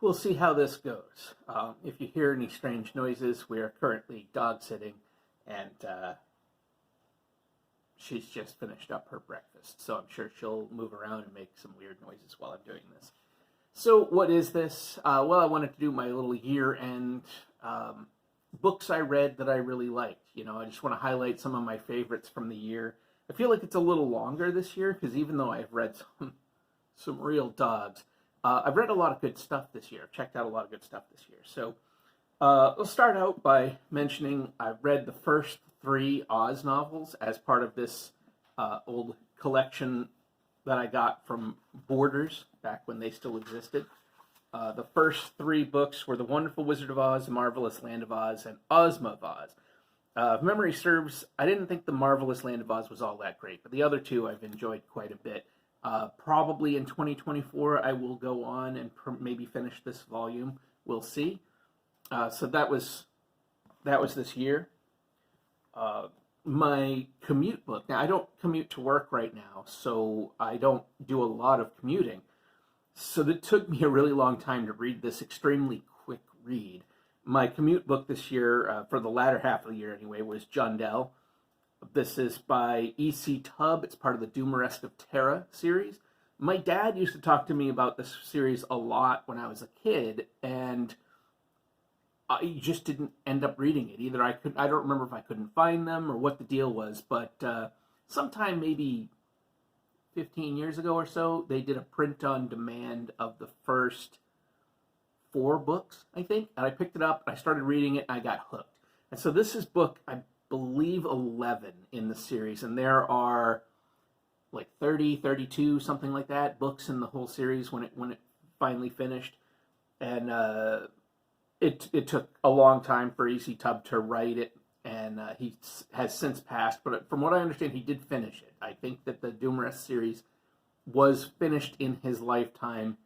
we'll see how this goes. If you hear any strange noises, we are currently dog sitting, and she's just finished up her breakfast, so I'm sure she'll move around and make some weird noises while I'm doing this. So what is this? Well, I wanted to do my little year-end books I read that I really liked. I just want to highlight some of my favorites from the year. I feel like it's a little longer this year, because even though I've read some real dogs, I've read a lot of good stuff this year. I've checked out a lot of good stuff this year. So let's start out by mentioning I've read the first 3 Oz novels as part of this old collection that I got from Borders back when they still existed. The first 3 books were The Wonderful Wizard of Oz, The Marvelous Land of Oz, and Ozma of Oz. If memory serves, I didn't think The Marvelous Land of Oz was all that great, but the other 2 I've enjoyed quite a bit. Probably in 2024 I will go on and maybe finish this volume. We'll see. So that was this year. My commute book. Now, I don't commute to work right now, so I don't do a lot of commuting. So it took me a really long time to read this extremely quick read. My commute book this year, for the latter half of the year anyway, was Jundell. This is by E.C. Tubb. It's part of the Dumarest of Terra series. My dad used to talk to me about this series a lot when I was a kid, and I just didn't end up reading it. Either I don't remember if I couldn't find them or what the deal was, but sometime maybe 15 years ago or so, they did a print on demand of the first 4 books, I think, and I picked it up, and I started reading it, and I got hooked. And so this is book, I believe, 11 in the series, and there are like 30, 32, something like that, books in the whole series when it finally finished. And it took a long time for E.C. Tubb to write it, and he has since passed, but from what I understand, he did finish it. I think that the Dumarest series was finished in his lifetime,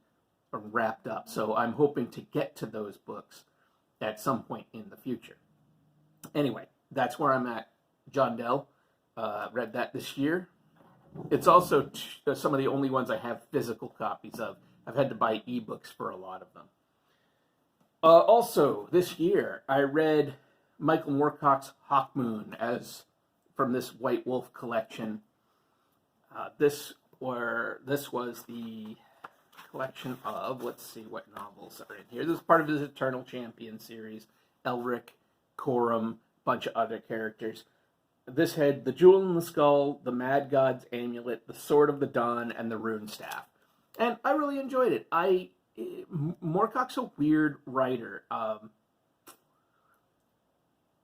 or wrapped up, so I'm hoping to get to those books at some point in the future. Anyway, that's where I'm at. Jundell, read that this year. It's also some of the only ones I have physical copies of. I've had to buy ebooks for a lot of them. Also, this year, I read Michael Moorcock's Hawkmoon as from this White Wolf collection. This was the collection of, let's see what novels are in here. This is part of his Eternal Champion series. Elric, Corum, bunch of other characters. This had The Jewel in the Skull, The Mad God's Amulet, The Sword of the Dawn, and The Rune Staff. And I really enjoyed it. Moorcock's a weird writer.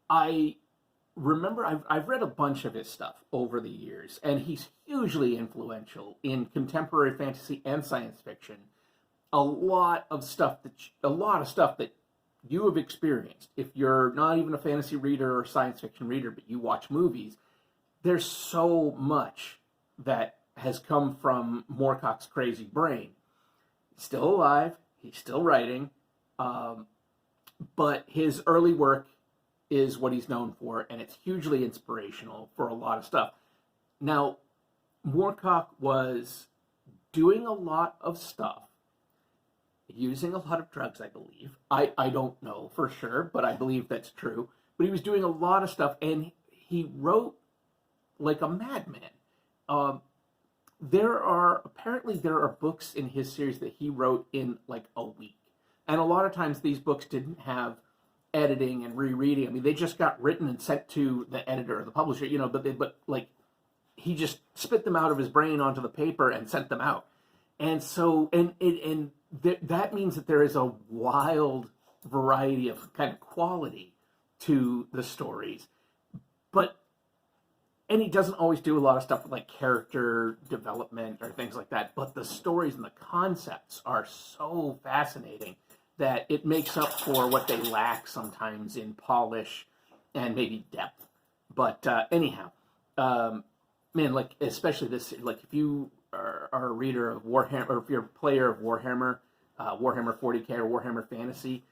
I remember I've read a bunch of his stuff over the years, and he's hugely influential in contemporary fantasy and science fiction. A lot of stuff that you have experienced. If you're not even a fantasy reader or science fiction reader, but you watch movies, there's so much that has come from Moorcock's crazy brain. He's still alive, he's still writing, but his early work is what he's known for, and it's hugely inspirational for a lot of stuff. Now, Moorcock was doing a lot of stuff, using a lot of drugs, I believe. I don't know for sure, but I believe that's true. But he was doing a lot of stuff, and he wrote like a madman. There are books in his series that he wrote in like a week. And a lot of times these books didn't have editing and rereading. I mean, they just got written and sent to the editor or the publisher, but he just spit them out of his brain onto the paper and sent them out. And so, that means that there is a wild variety of kind of quality to the stories. And he doesn't always do a lot of stuff like character development or things like that, but the stories and the concepts are so fascinating that it makes up for what they lack sometimes in polish and maybe depth. But anyhow, man, like especially this, like if you are a reader of Warhammer, or if you're a player of Warhammer, Warhammer 40k or Warhammer Fantasy,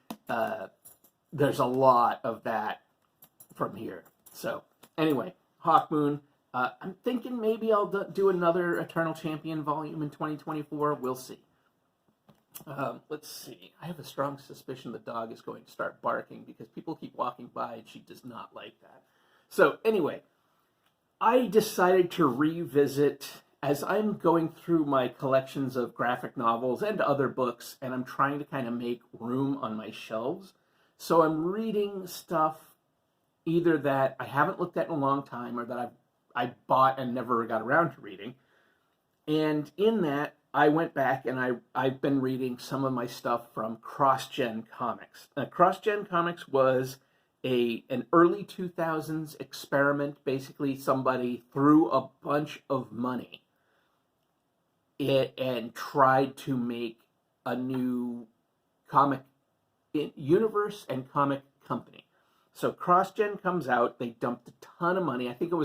there's a lot of that from here. So anyway, Hawkmoon. I'm thinking maybe I'll do another Eternal Champion volume in 2024. We'll see. Let's see. I have a strong suspicion the dog is going to start barking because people keep walking by and she does not like that. So, anyway, I decided to revisit as I'm going through my collections of graphic novels and other books, and I'm trying to kind of make room on my shelves. So I'm reading stuff either that I haven't looked at in a long time or that I bought and never got around to reading. And in that, I went back and I've been reading some of my stuff from CrossGen Comics. CrossGen Comics was an early 2000s experiment. Basically, somebody threw a bunch of money and tried to make a new comic universe and comic company. So CrossGen comes out. They dumped a ton of money. I don't know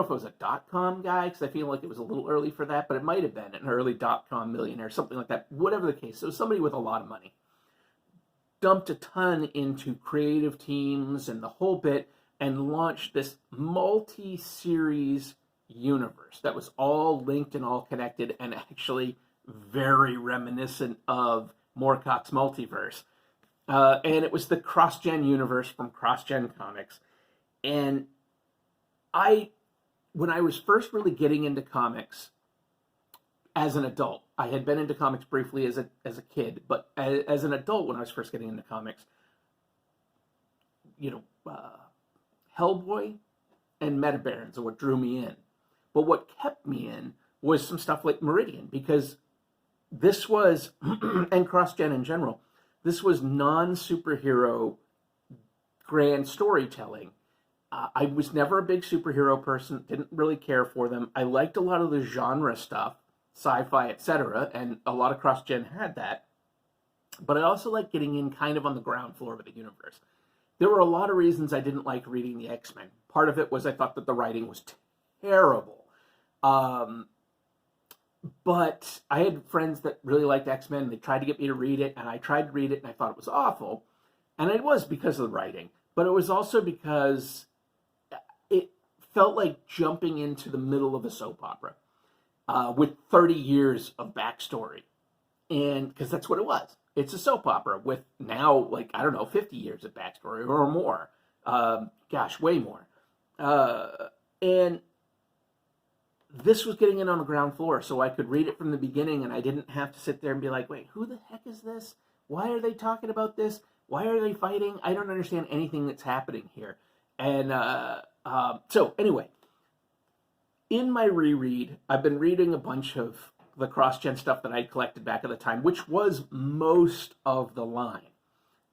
if it was a .com guy, because I feel like it was a little early for that, but it might have been an early .com millionaire, something like that. Whatever the case, it was somebody with a lot of money. Dumped a ton into creative teams and the whole bit, and launched this multi-series universe that was all linked and all connected, and actually very reminiscent of Moorcock's Multiverse. And it was the CrossGen universe from CrossGen Comics. And when I was first really getting into comics as an adult, I had been into comics briefly as a kid, but as an adult, when I was first getting into comics, Hellboy and Metabarons are what drew me in. But what kept me in was some stuff like Meridian, because this was, and CrossGen in general, this was non-superhero grand storytelling. I was never a big superhero person, didn't really care for them. I liked a lot of the genre stuff, sci-fi, etc., and a lot of CrossGen had that. But I also liked getting in kind of on the ground floor of the universe. There were a lot of reasons I didn't like reading the X-Men. Part of it was I thought that the writing was terrible. But I had friends that really liked X-Men. They tried to get me to read it, and I tried to read it, and I thought it was awful. And it was because of the writing. But it was also because it felt like jumping into the middle of a soap opera with 30 years of backstory. And because that's what it was. It's a soap opera with now, 50 years of backstory or more. Way more. And this was getting in on the ground floor, so I could read it from the beginning, and I didn't have to sit there and be like, wait, who the heck is this? Why are they talking about this? Why are they fighting? I don't understand anything that's happening here. And so anyway, in my reread, I've been reading a bunch of the CrossGen stuff that I collected back at the time, which was most of the line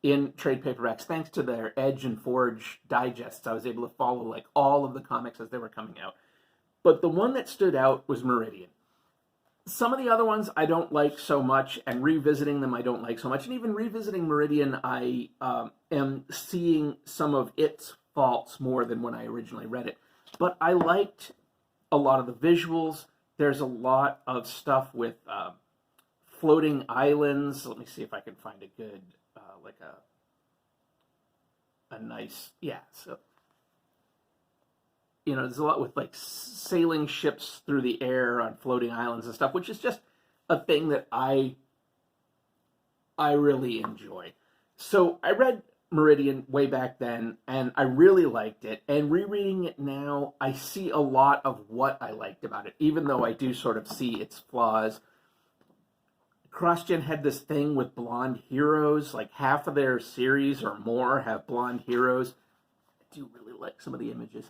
in trade paperbacks. Thanks to their Edge and Forge digests, I was able to follow all of the comics as they were coming out. But the one that stood out was Meridian. Some of the other ones I don't like so much, and revisiting them I don't like so much. And even revisiting Meridian, I am seeing some of its faults more than when I originally read it. But I liked a lot of the visuals. There's a lot of stuff with floating islands. Let me see if I can find a good, a nice, so... there's a lot with sailing ships through the air on floating islands and stuff, which is just a thing that I really enjoy. So I read Meridian way back then, and I really liked it. And rereading it now, I see a lot of what I liked about it, even though I do sort of see its flaws. CrossGen had this thing with blonde heroes. Half of their series or more have blonde heroes. I do really like some of the images.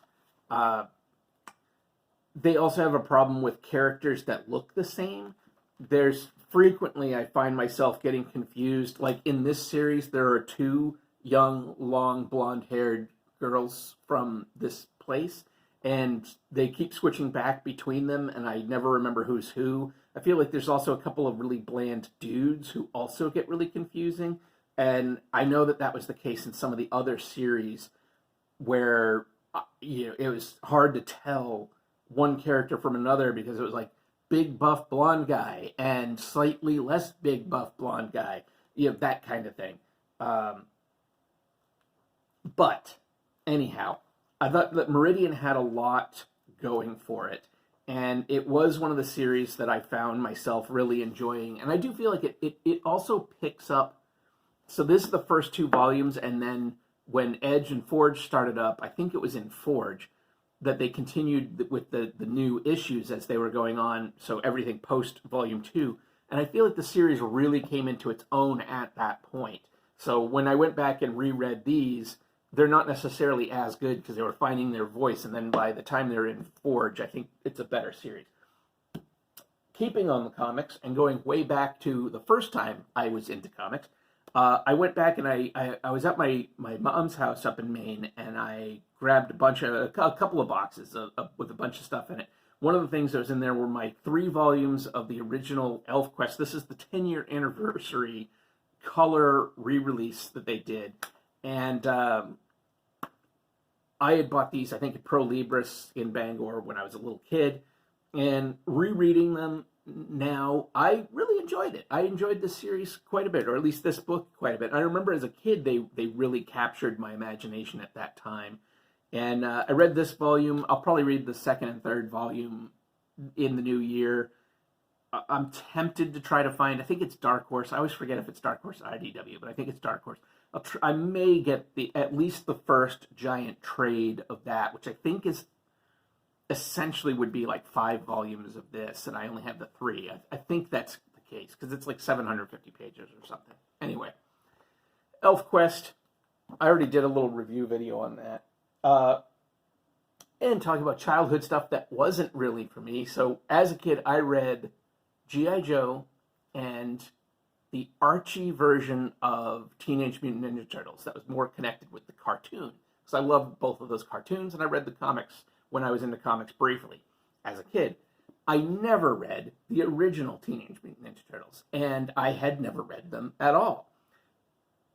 They also have a problem with characters that look the same. There's frequently, I find myself getting confused. In this series, there are two young, long, blonde-haired girls from this place, and they keep switching back between them, and I never remember who's who. I feel like there's also a couple of really bland dudes who also get really confusing, and I know that was the case in some of the other series where it was hard to tell one character from another because it was big buff blonde guy and slightly less big buff blonde guy, that kind of thing. But anyhow, I thought that Meridian had a lot going for it, And it was one of the series that I found myself really enjoying. And I do feel like it also picks up. So this is the first two volumes, and then when Edge and Forge started up, I think it was in Forge, that they continued with the new issues as they were going on, so everything post Volume 2. And I feel like the series really came into its own at that point. So when I went back and reread these, they're not necessarily as good because they were finding their voice, and then by the time they're in Forge, I think it's a better series. Keeping on the comics and going way back to the first time I was into comics, I went back and I was at my mom's house up in Maine, and I grabbed a couple of boxes with a bunch of stuff in it. One of the things that was in there were my 3 volumes of the original ElfQuest. This is the 10-year anniversary color re-release that they did. And I had bought these, I think, at Pro Libris in Bangor when I was a little kid. And rereading them now, I really enjoyed it. I enjoyed this series quite a bit, or at least this book quite a bit. I remember as a kid, they really captured my imagination at that time. And I read this volume. I'll probably read the second and third volume in the new year. I'm tempted to try to find, I think it's Dark Horse. I always forget if it's Dark Horse or IDW, but I think it's Dark Horse. I may get at least the first giant trade of that, which I think is essentially would be like 5 volumes of this, and I only have the 3. I think that's the case, because it's like 750 pages or something. Anyway, ElfQuest, I already did a little review video on that. And talking about childhood stuff that wasn't really for me. So as a kid, I read G.I. Joe and the Archie version of Teenage Mutant Ninja Turtles that was more connected with the cartoon. Because I loved both of those cartoons, and I read the comics when I was into comics briefly as a kid. I never read the original Teenage Mutant Ninja Turtles, and I had never read them at all.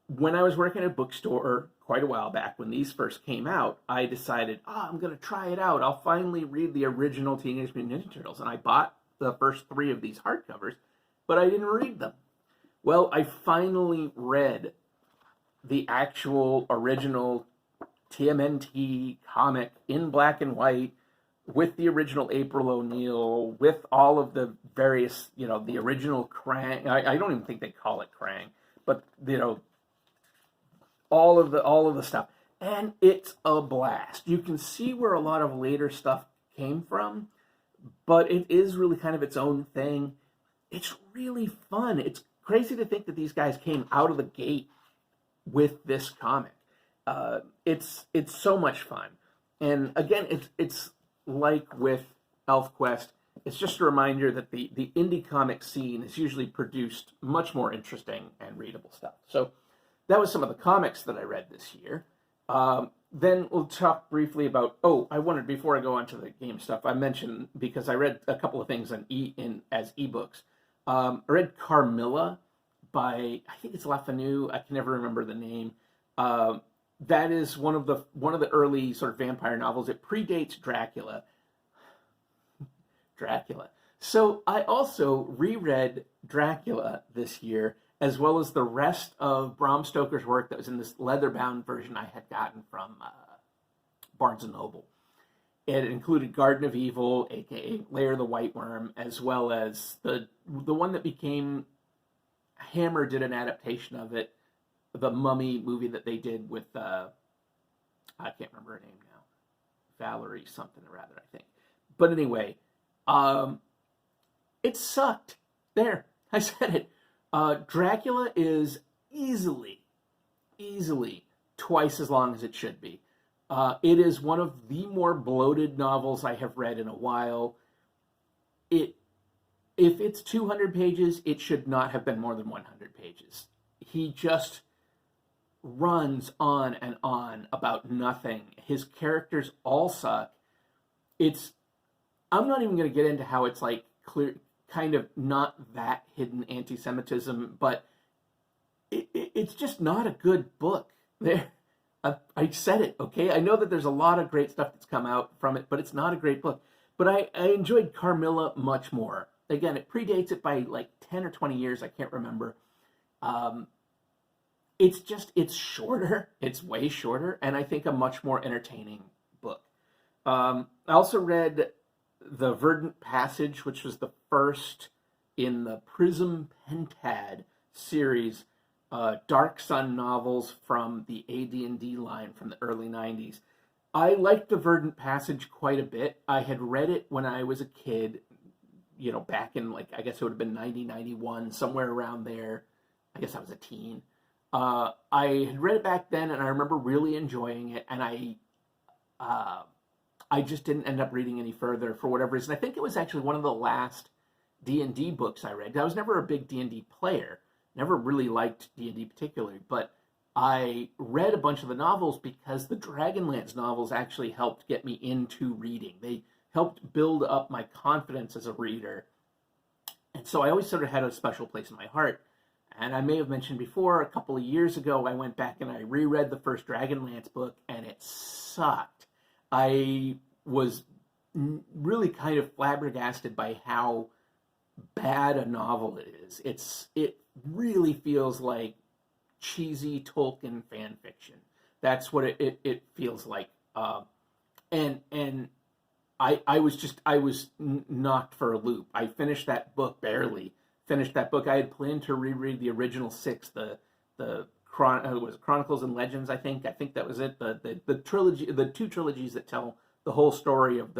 When I was working at a bookstore quite a while back, when these first came out, I decided, I'm going to try it out. I'll finally read the original Teenage Mutant Ninja Turtles. And I bought the first 3 of these hardcovers, but I didn't read them. Well, I finally read the actual original TMNT comic in black and white with the original April O'Neil, with all of the various, the original Krang. I don't even think they call it Krang, but, all of the stuff. And it's a blast. You can see where a lot of later stuff came from, but it is really kind of its own thing. It's really fun. It's crazy to think that these guys came out of the gate with this comic. It's so much fun. And again, it's like with ElfQuest, it's just a reminder that the indie comic scene has usually produced much more interesting and readable stuff. So that was some of the comics that I read this year. Then we'll talk briefly about, before I go on to the game stuff, I mentioned, because I read a couple of things as ebooks. I read Carmilla by, I think it's LaFanu, I can never remember the name. That is one of the early sort of vampire novels. It predates Dracula. So I also reread Dracula this year, as well as the rest of Bram Stoker's work that was in this leather-bound version I had gotten from Barnes & Noble. It included Garden of Evil, a.k.a. Lair the White Worm, as well as the one that became, Hammer did an adaptation of it, the Mummy movie that they did with, I can't remember her name now, Valerie something or other, I think. But anyway, it sucked. There, I said it. Dracula is easily twice as long as it should be. It is one of the more bloated novels I have read in a while. If it's 200 pages, it should not have been more than 100 pages. He just runs on and on about nothing. His characters all suck. I'm not even going to get into how it's like clear, kind of not that hidden anti-Semitism, but it's just not a good book. There, I said it, okay? I know that there's a lot of great stuff that's come out from it, but it's not a great book. But I enjoyed Carmilla much more. Again, it predates it by like 10 or 20 years, I can't remember. It's shorter. It's way shorter, and I think a much more entertaining book. I also read the Verdant Passage, which was the first in the Prism Pentad series, Dark Sun novels from the AD&D line from the early 90s. I liked the Verdant Passage quite a bit. I had read it when I was a kid, back in, like, I guess it would have been 90, 91, somewhere around there. I guess I was a teen. I had read it back then, and I remember really enjoying it, and I just didn't end up reading any further for whatever reason. I think it was actually one of the last D&D books I read. I was never a big D&D player, never really liked D&D particularly, but I read a bunch of the novels because the Dragonlance novels actually helped get me into reading. They helped build up my confidence as a reader. And so I always sort of had a special place in my heart. And I may have mentioned before, a couple of years ago, I went back and I reread the first Dragonlance book, and it sucked. I was really kind of flabbergasted by how bad a novel it is. It really feels like cheesy Tolkien fan fiction. That's what it feels like. And I was knocked for a loop. I finished that book barely. Finished that book. I had planned to reread the original 6, was Chronicles and Legends. I think that was it. The trilogy, the 2 trilogies that tell the whole story of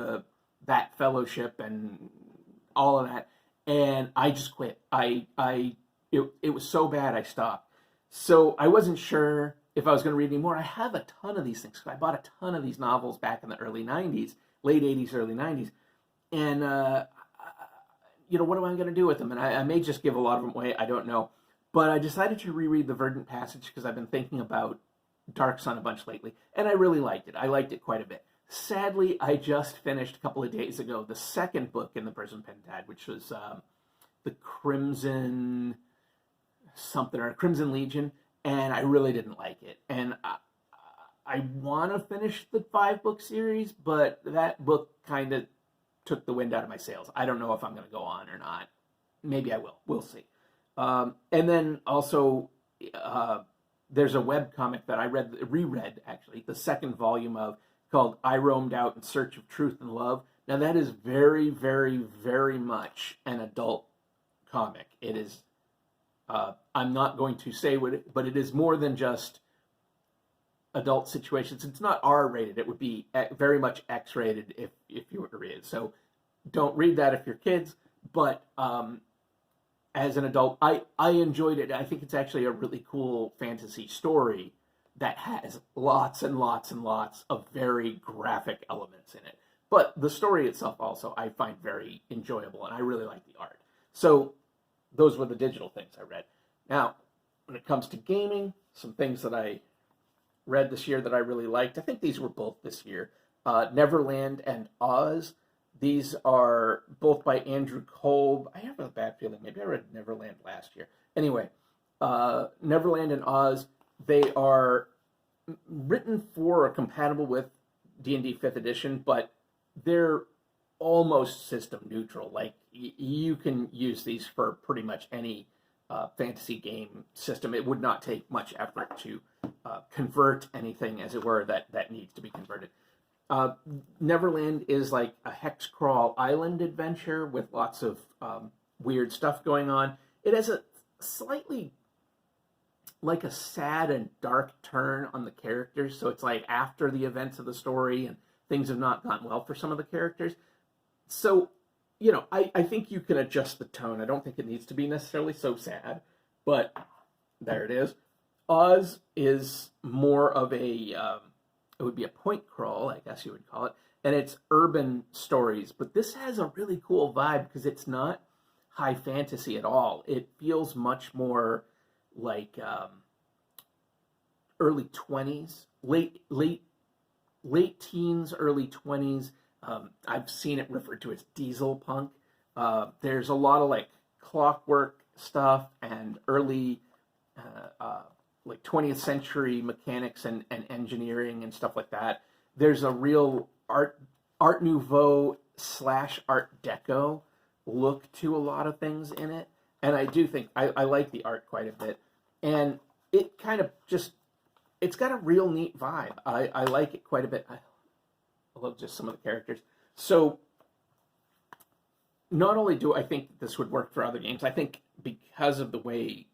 that fellowship and all of that. And I just quit. It was so bad I stopped. So I wasn't sure if I was going to read any more. I have a ton of these things. I bought a ton of these novels back in the early 90s, late 80s, early 90s. And, what am I going to do with them? And I may just give a lot of them away. I don't know. But I decided to reread the Verdant Passage because I've been thinking about Dark Sun a bunch lately. And I really liked it. I liked it quite a bit. Sadly, I just finished a couple of days ago the second book in the Prism Pentad, which was the Crimson something, or Crimson Legion, and I really didn't like it. And I want to finish the 5-book series, but that book kind of took the wind out of my sails. I don't know if I'm going to go on or not. Maybe I will. We'll see. And then also, there's a webcomic that I reread, actually, the second volume of, called I Roamed Out in Search of Truth and Love. Now, that is very, very, very much an adult comic. It is, I'm not going to say what it, but it is more than just adult situations. It's not R-rated. It would be very much X-rated if you were to read it. So don't read that if you're kids, but as an adult, I enjoyed it. I think it's actually a really cool fantasy story that has lots and lots and lots of very graphic elements in it. But the story itself also I find very enjoyable, and I really like the art. So those were the digital things I read. Now, when it comes to gaming, some things that I read this year that I really liked, I think these were both this year, Neverland and Oz. These are both by Andrew Kolb. I have a bad feeling. Maybe I read Neverland last year. Anyway, Neverland and Oz, they are written for or compatible with D&D 5th edition, but they're almost system neutral. Like, you can use these for pretty much any fantasy game system. It would not take much effort to convert anything, as it were, that needs to be converted. Neverland is like a hex crawl island adventure with lots of weird stuff going on. It has a slightly like a sad and dark turn on the characters. So it's like after the events of the story and things have not gone well for some of the characters. So, I think you can adjust the tone. I don't think it needs to be necessarily so sad, but there it is. Oz is more of it would be a point crawl, I guess you would call it, and it's urban stories. But this has a really cool vibe because it's not high fantasy at all. It feels much more like early 20s, late teens, early 20s. I've seen it referred to as diesel punk. There's a lot of like clockwork stuff and early like 20th century mechanics and engineering and stuff like that. There's a real Art Nouveau / Art Deco look to a lot of things in it. And I do think I like the art quite a bit. And it kind of it's got a real neat vibe. I like it quite a bit. I love just some of the characters. So not only do I think that this would work for other games, I think because of the way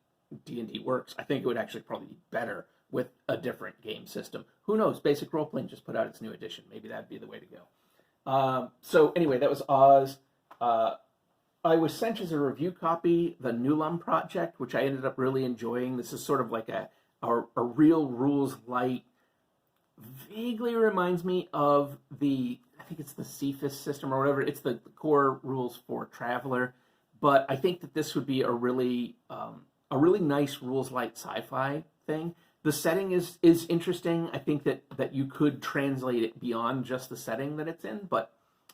D&D works, I think it would actually probably be better with a different game system. Who knows? Basic Role Playing just put out its new edition. Maybe that'd be the way to go. So anyway, that was Oz. I was sent as a review copy the Nulum Project, which I ended up really enjoying. This is sort of like a real rules light. Vaguely reminds me of I think it's the Cephas system or whatever. It's the core rules for Traveller, but I think that this would be a really nice rules light sci-fi thing. The setting is interesting. I think that you could translate it beyond just the setting that it's in, but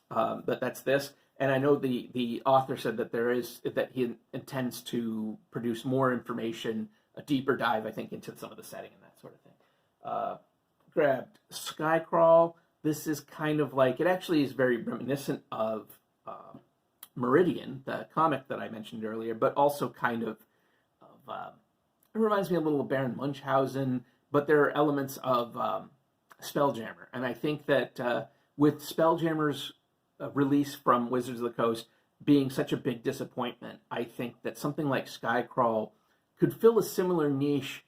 that's this. And I know the author said that he intends to produce more information, a deeper dive, I think, into some of the setting and that sort of thing. Grabbed Skycrawl. This is kind of like, it actually is very reminiscent of Meridian, the comic that I mentioned earlier, but also kind of it reminds me a little of Baron Munchausen, but there are elements of Spelljammer. And I think that with Spelljammer's release from Wizards of the Coast being such a big disappointment, I think that something like Skycrawl could fill a similar niche,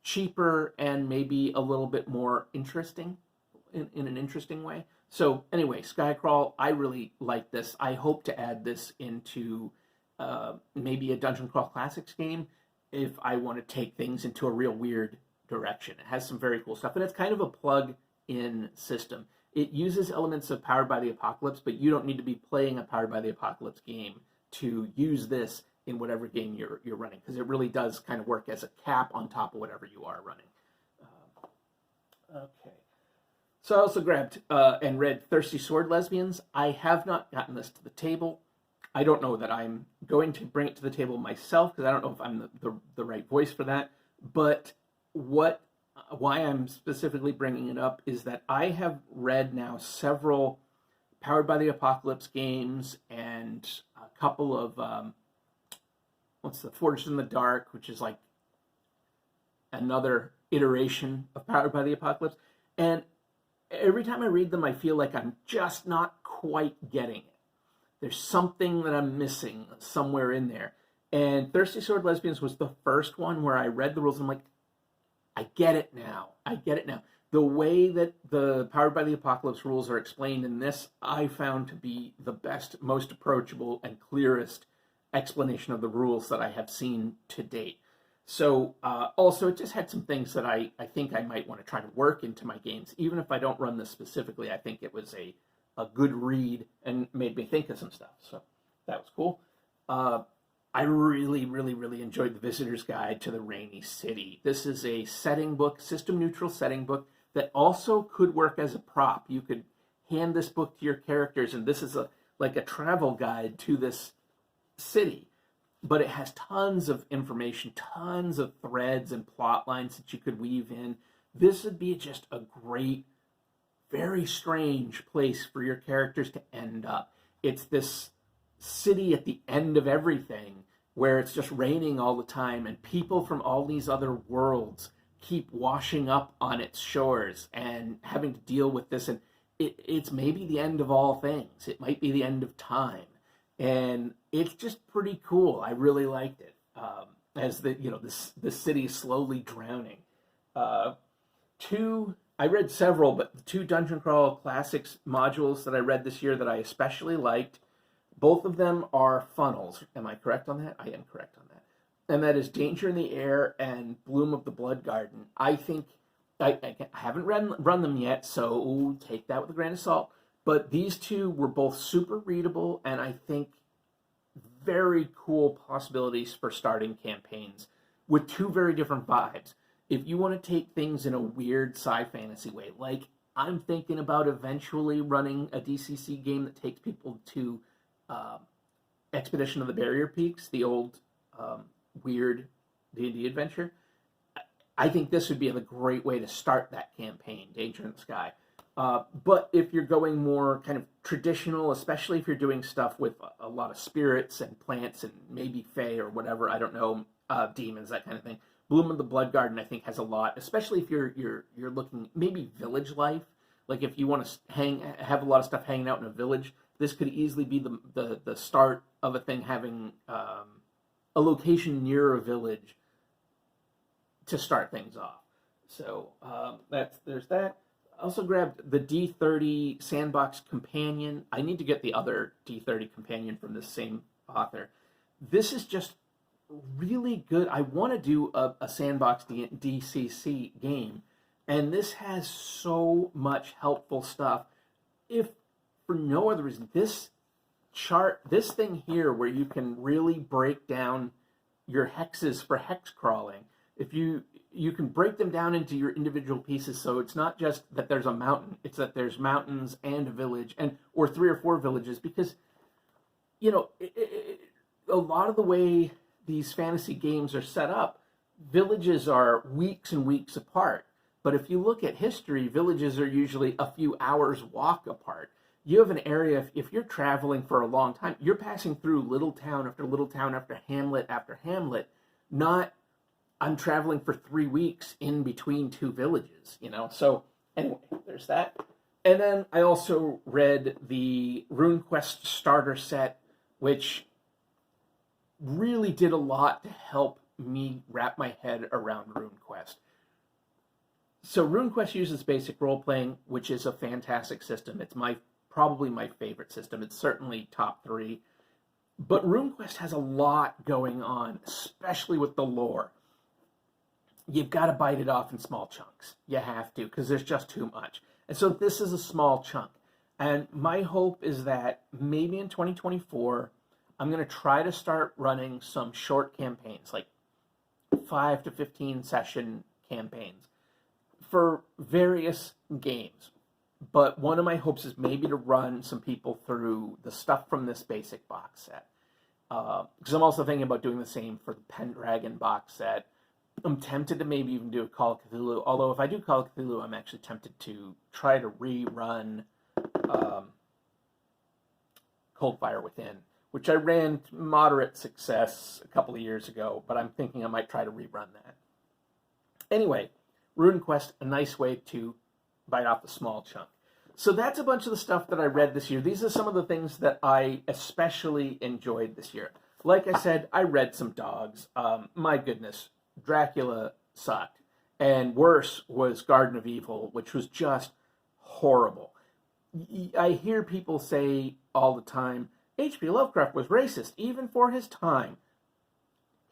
cheaper and maybe a little bit more interesting in an interesting way. So anyway, Skycrawl, I really like this. I hope to add this into maybe a Dungeon Crawl Classics game if I want to take things into a real weird direction. It has some very cool stuff, and it's kind of a plug-in system. It uses elements of Powered by the Apocalypse, but you don't need to be playing a Powered by the Apocalypse game to use this in whatever game you're running, because it really does kind of work as a cap on top of whatever you are running. Okay. So I also grabbed and read Thirsty Sword Lesbians. I have not gotten this to the table. I don't know that I'm going to bring it to the table myself, because I don't know if I'm the right voice for that. But why I'm specifically bringing it up is that I have read now several Powered by the Apocalypse games and a couple of Forged in the Dark, which is like another iteration of Powered by the Apocalypse. And every time I read them, I feel like I'm just not quite getting it. There's something that I'm missing somewhere in there. And Thirsty Sword Lesbians was the first one where I read the rules and I'm like, I get it now. I get it now. The way that the Powered by the Apocalypse rules are explained in this, I found to be the best, most approachable, and clearest explanation of the rules that I have seen to date. So also, it just had some things that I think I might want to try to work into my games. Even if I don't run this specifically, I think it was a good read and made me think of some stuff. So that was cool. I really, really, really enjoyed The Visitor's Guide to the Rainy City. This is a setting book, system-neutral setting book, that also could work as a prop. You could hand this book to your characters, and this is like a travel guide to this city. But it has tons of information, tons of threads and plot lines that you could weave in. This would be just a great, very strange place for your characters to end up. It's this city at the end of everything where it's just raining all the time and people from all these other worlds keep washing up on its shores and having to deal with this. And it's maybe the end of all things. It might be the end of time. And it's just pretty cool. I really liked it. As the city is slowly drowning. I read several, but the 2 Dungeon Crawl Classics modules that I read this year that I especially liked, both of them are funnels. Am I correct on that? I am correct on that. And that is Danger in the Air and Bloom of the Blood Garden. I think, I haven't run them yet, so take that with a grain of salt. But these 2 were both super readable, and I think very cool possibilities for starting campaigns with 2 very different vibes. If you want to take things in a weird sci-fantasy way, like I'm thinking about eventually running a DCC game that takes people to Expedition of the Barrier Peaks, the old weird D&D adventure, I think this would be a great way to start that campaign, Danger in the Sky. But if you're going more kind of traditional, especially if you're doing stuff with a lot of spirits and plants and maybe fae or whatever, I don't know, demons, that kind of thing, Bloom of the Blood Garden, I think, has a lot, especially if you're looking maybe village life. Like if you want to have a lot of stuff hanging out in a village, this could easily be the start of a thing having a location near a village to start things off. So there's that. I also grabbed the D30 Sandbox Companion. I need to get the other D30 Companion from the same author. This is just really good. I want to do a Sandbox DCC game, and this has so much helpful stuff. If for no other reason, this thing here where you can really break down your hexes for hex crawling, if you can break them down into your individual pieces, so it's not just that there's a mountain, it's that there's mountains and a village, or 3 or 4 villages, because a lot of the way these fantasy games are set up, villages are weeks and weeks apart. But if you look at history, villages are usually a few hours walk apart. You have an area, if you're traveling for a long time, you're passing through little town after little town after hamlet, not I'm traveling for 3 weeks in between 2 villages, So anyway, there's that. And then I also read the RuneQuest starter set, which really did a lot to help me wrap my head around RuneQuest. So RuneQuest uses basic role-playing, which is a fantastic system. It's probably my favorite system. It's certainly top 3. But RuneQuest has a lot going on, especially with the lore. You've got to bite it off in small chunks. You have to, because there's just too much. And so this is a small chunk. And my hope is that maybe in 2024, I'm going to try to start running some short campaigns, like 5 to 15 session campaigns for various games. But one of my hopes is maybe to run some people through the stuff from this basic box set. Because I'm also thinking about doing the same for the Pendragon box set. I'm tempted to maybe even do a Call of Cthulhu, although if I do Call of Cthulhu, I'm actually tempted to try to rerun Coldfire Within, which I ran to moderate success a couple of years ago, but I'm thinking I might try to rerun that. Anyway, RuneQuest, a nice way to bite off the small chunk. So that's a bunch of the stuff that I read this year. These are some of the things that I especially enjoyed this year. Like I said, I read some dogs. My goodness, Dracula sucked. And worse was Garden of Evil, which was just horrible. I hear people say all the time, H.P. Lovecraft was racist, even for his time.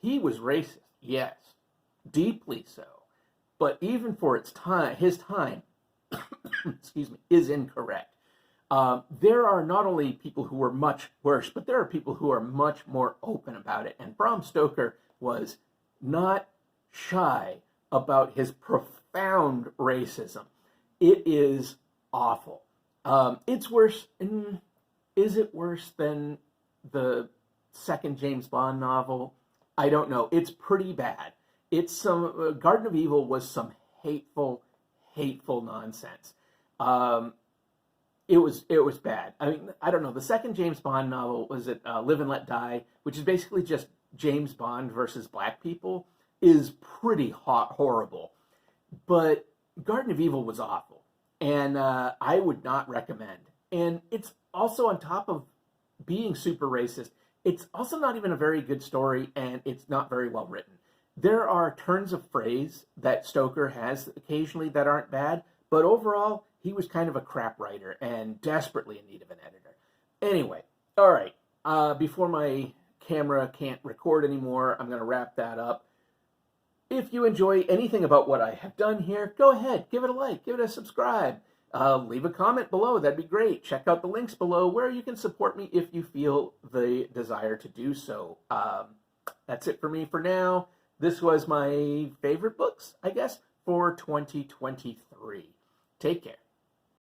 He was racist, yes, deeply so. But even for his time, excuse me, is incorrect. There are not only people who were much worse, but there are people who are much more open about it. And Bram Stoker was not shy about his profound racism. It is awful. It's worse. Is it worse than the second James Bond novel? I don't know. It's pretty bad. It's some Garden of Evil was some hateful nonsense. It was bad. I mean, I don't know. The second James Bond novel was Live and Let Die, which is basically just James Bond versus black people, is pretty horrible. But Garden of Evil was awful, and I would not recommend. And it's also, on top of being super racist, it's also not even a very good story, and it's not very well written. There are turns of phrase that Stoker has occasionally that aren't bad, but overall, he was kind of a crap writer and desperately in need of an editor. Anyway, all right, before my camera can't record anymore, I'm going to wrap that up. If you enjoy anything about what I have done here, go ahead, give it a like, give it a subscribe. Leave a comment below, that'd be great. Check out the links below where you can support me if you feel the desire to do so. That's it for me for now. This was my favorite books, I guess, for 2023. Take care.